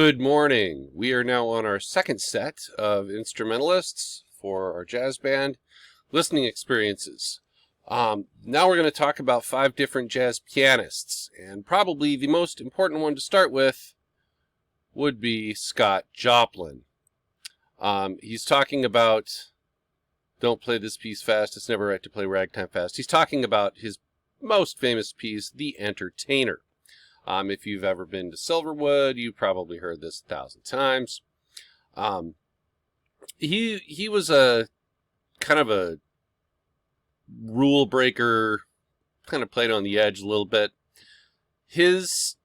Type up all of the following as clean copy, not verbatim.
Good morning. We are now on our second set of instrumentalists for our jazz band listening experiences. Now we're going to talk about 5 different jazz pianists, and probably the most important one to start with would be Scott Joplin. He's talking about, don't play this piece fast, it's never right to play ragtime fast. He's talking about his most famous piece, The Entertainer. If you've ever been to Silverwood, you've probably heard this 1,000 times. He was a kind of a rule breaker, kind of played on the edge a little bit. His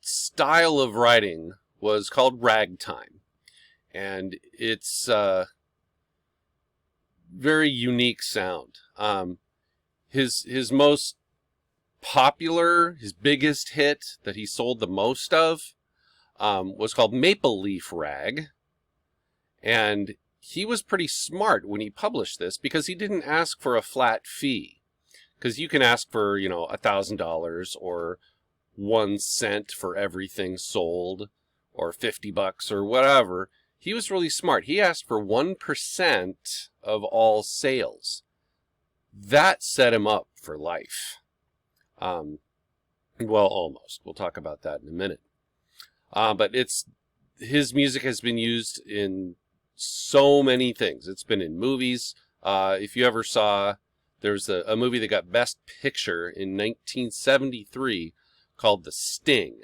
style of writing was called ragtime, and it's a very unique sound. His most popular, his biggest hit that he sold the most of was called Maple Leaf Rag. And he was pretty smart when he published this because he didn't ask for a flat fee. Because you can ask for, $1,000 or 1 cent for everything sold or $50 or whatever. He was really smart. He asked for 1% of all sales. That set him up for life. Well, almost. We'll talk about that in a minute. But his music has been used in so many things. It's been in movies. If you ever saw, there's a movie that got Best Picture in 1973 called The Sting.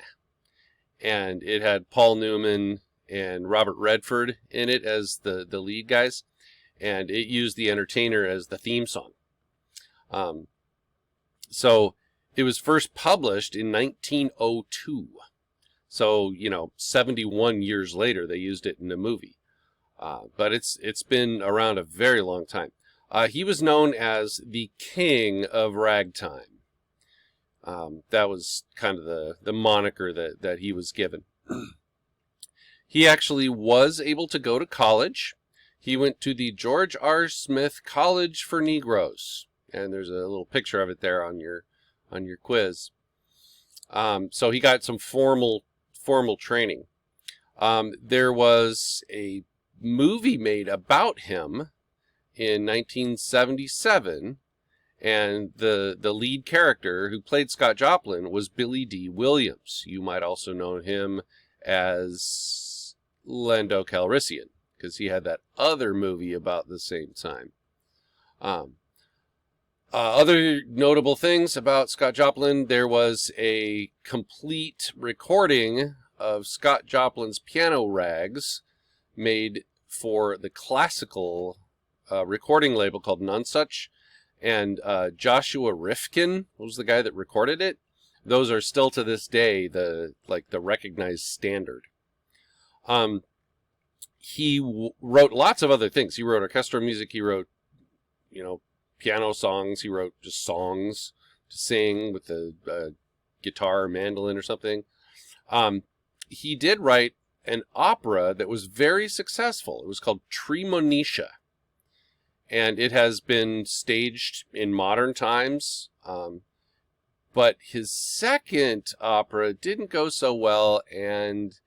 And it had Paul Newman and Robert Redford in it as the lead guys. And it used The Entertainer as the theme song. So it was first published in 1902. So, 71 years later, they used it in a movie. But it's been around a very long time. He was known as the King of Ragtime. That was kind of the moniker that he was given. He actually was able to go to college. He went to the George R. Smith College for Negroes. And there's a little picture of it there on your quiz. So he got some formal training. There was a movie made about him in 1977, and the lead character who played Scott Joplin was Billy D. Williams. You might also know him as Lando Calrissian, because he had that other movie about the same time. Other notable things about Scott Joplin, there was a complete recording of Scott Joplin's piano rags made for the classical recording label called Nonesuch, and Joshua Rifkin was the guy that recorded it. Those are still to this day the recognized standard. He wrote lots of other things. He wrote orchestral music. He wrote, piano songs. He wrote just songs to sing with a guitar or mandolin or something. He did write an opera that was very successful. It was called Tremonisha. And it has been staged in modern times. But his second opera didn't go so well, and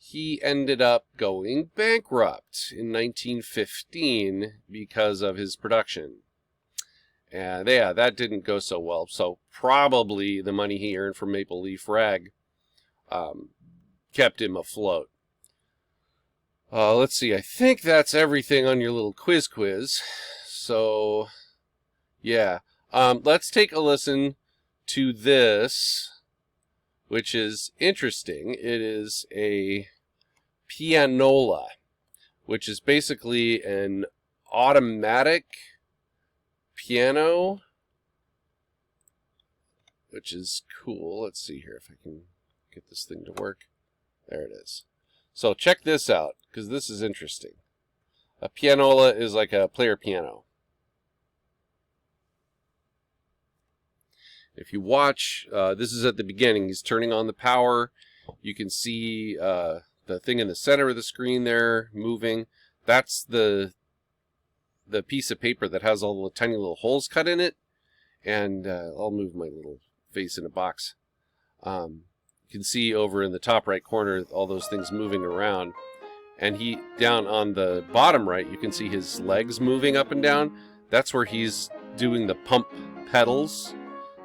he ended up going bankrupt in 1915 because of his production. And yeah, that didn't go so well. So probably the money he earned from Maple Leaf Rag kept him afloat. Let's see. I think that's everything on your little quiz. So, yeah. Let's take a listen to this, which is interesting. It is a pianola, which is basically an automatic piano, which is cool. Let's see here if I can get this thing to work. There it is. So check this out, because this is interesting. A pianola is like a player piano. If you watch, this is at the beginning. He's turning on the power. You can see the thing in the center of the screen there moving. That's the piece of paper that has all the tiny little holes cut in it. And I'll move my little face in a box. You can see over in the top right corner all those things moving around. And down on the bottom right, you can see his legs moving up and down. That's where he's doing the pump pedals,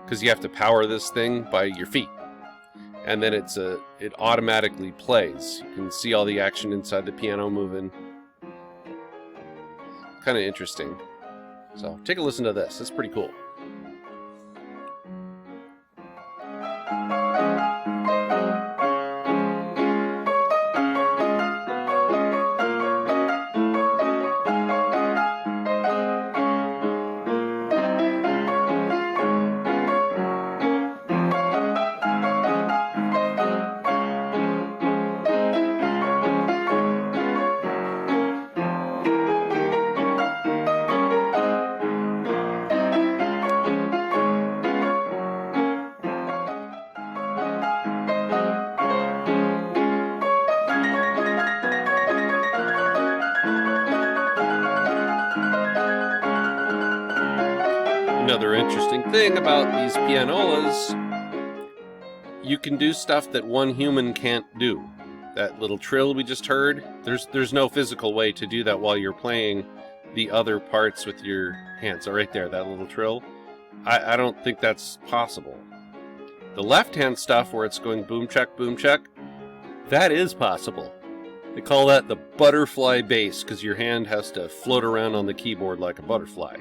because you have to power this thing by your feet. And then it automatically plays. You can see all the action inside the piano moving. Kind of interesting. So take a listen to this. It's pretty cool. Another interesting thing about these pianolas, you can do stuff that one human can't do. That little trill we just heard, there's no physical way to do that while you're playing the other parts with your hands. So right there, that little trill, I don't think that's possible. The left-hand stuff where it's going boom check, that is possible. They call that the butterfly bass, because your hand has to float around on the keyboard like a butterfly.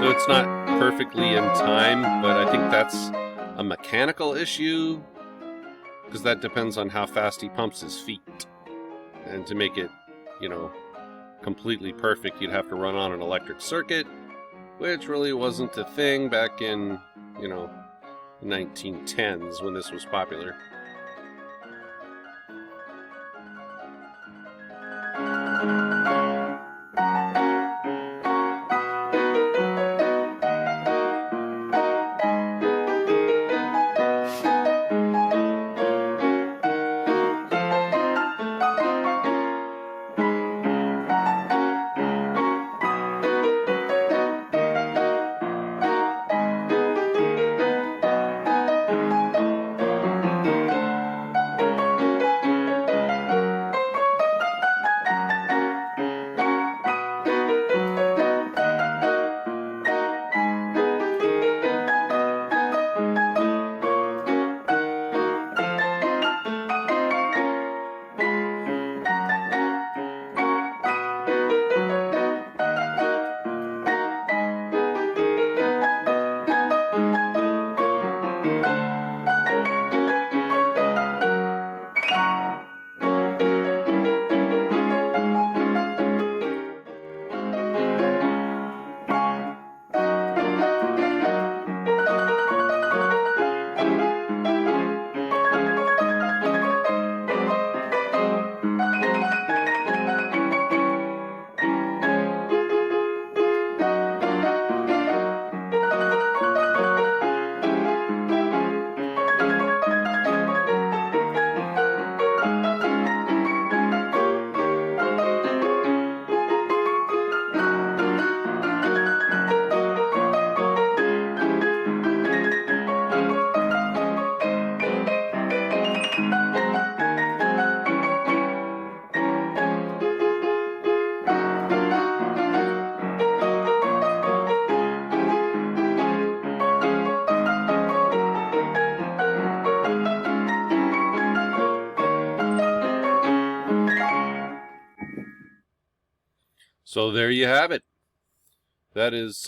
So it's not perfectly in time, but I think that's a mechanical issue, because that depends on how fast he pumps his feet. And to make it, completely perfect, you'd have to run on an electric circuit, which really wasn't a thing back in, the 1910s when this was popular. So there you have it. That is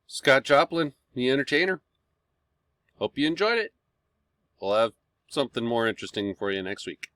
Scott Joplin, the entertainer. Hope you enjoyed it. We'll have something more interesting for you next week.